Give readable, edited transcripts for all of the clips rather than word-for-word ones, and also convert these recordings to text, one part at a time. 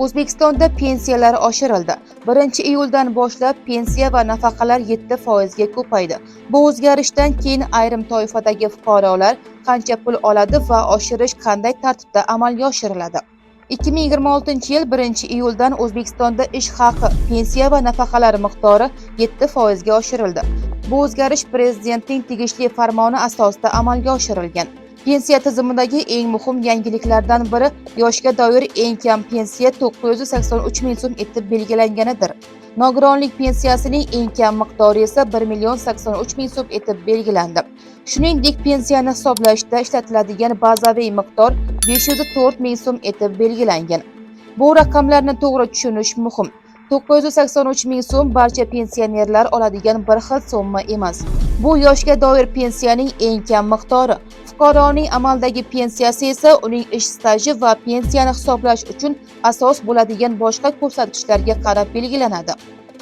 O'zbekistonda pensiyalar oshirildi. 1-iyuldan boshlab pensiya va nafaqalar 7% ga ko'paydi. Bu o'zgarishdan keyin ayrim toifadagi fuqarolar qancha pul oladi va oshirish qanday tartibda amalga oshiriladi? 2026-yil 1-iyuldan O'zbekistonda ish haqi, pensiya va nafaqalar miqdori 7% ga oshirildi. Bu o'zgarish prezidentning tegishli farmoni asosida amalga oshirilgan. Pensiya tizimidagi eng muhim yangiliklardan biri yoshga doir eng kam pensiya 983 ming so'm etib belgilanganidir. Nogironlik pensiyasining eng kam miqdori esa 1 ming so'm etib belgilandi. Shuningdek, pensiyani hisoblashda ishlatiladigan bazaviy miqdor 504 ming so'm etib belgilangan. Bu raqamlarni to'g'ri tushunish muhim. 983 ming so'm barcha pensionerlar oladigan bir xil summa emas. Bu yoshga doir pensiyaning eng kam miqdori. Fuqaroning amaldagi pensiyasi esa uning ish staji va pensiyani hisoblash uchun asos bo'ladigan boshqa ko'rsatkichlarga qarab belgilanadi.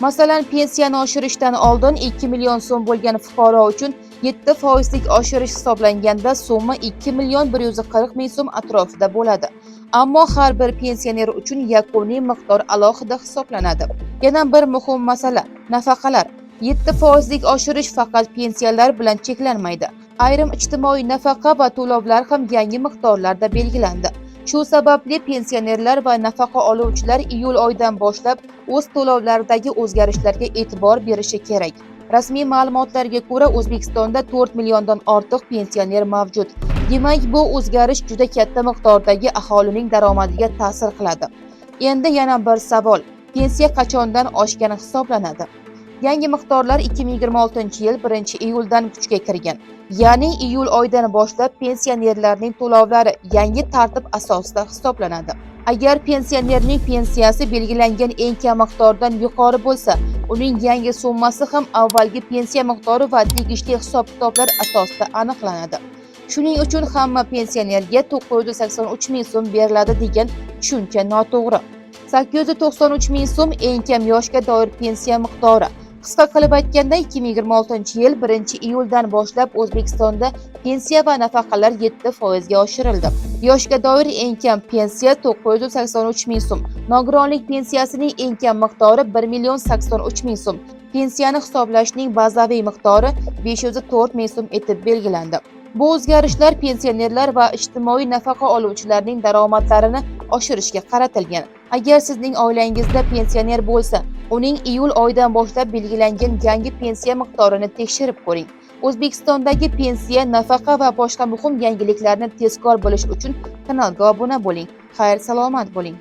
Masalan, pensiyani oshirishdan oldin 2 million so'm bo'lgan fuqaro uchun 7% oshirish hisoblanganda summa 2 140 ming so'm atrofida bo'ladi. Ammo har bir pensioner uchun yakuniy miqdor alohida hisoblanadi. Yana bir muhim masala nafaqalar. 7% oshirish faqat pensiyalar bilan cheklanmaydi. Ayrim ijtimoiy nafaqa va to'lovlar ham yangi miqdorlarda belgilandi. Shu sababli pensionerlar va nafaqa oluvchilar iyul oyidan boshlab o'z to'lovlaridagi o'zgarishlarga e'tibor berishi kerak. Rasmiy ma'lumotlarga ko'ra, O'zbekistonda 4 milliondan ortiq pensioner mavjud. Demak, bu o'zgarish juda katta miqdordagi aholining daromadiga ta'sir qiladi. Endi yana bir savol: pensiya qachondan oshgani hisoblanadi? Yangi miqdorlar 2026-yil 1-iyuldan kuchga kirgan. Ya'ni iyul oyidan boshlab pensionerlarning to'lovlari yangi tartib asosida hisoblanadi. Agar pensionerning pensiyasi belgilangan eng kam miqdordan yuqori bo'lsa, uning yangi summasi ham avvalgi pensiya miqdori va tegishli hisob-kitoblar asosida aniqlanadi. Shuning uchun hamma pensionerga 983 ming so'm beriladi degan tushuncha noto'g'ri. 893 ming so'm eng kam yoshga doir pensiya miqdori. Qisqa qilib aytganda, 2026-yil 1-iyuldan boshlab O'zbekistonda pensiya va nafaqalar 7% ga oshirildi. Yoshga doir eng kam pensiya 983 ming so'm. Nogironlik pensiyasining eng kam miqdori 1 ming so'm. Pensiyani hisoblashning bazaviy miqdori 504 ming so'm etib belgilandi. Bu o'zgarishlar pensionerlar va ijtimoiy nafaqa oluvchilarning daromadlarini oshirishga qaratilgan. Agar sizning oilangizda pensioner bo'lsa, uning iyul oyidan boshlab belgilangan yangi pensiya miqdorini tekshirib ko'ring. O'zbekistondagi pensiya, nafaqa va boshqa muhim yangiliklarni tezkor bilish uchun kanalga obuna bo'ling. Xayr, salomat bo'ling.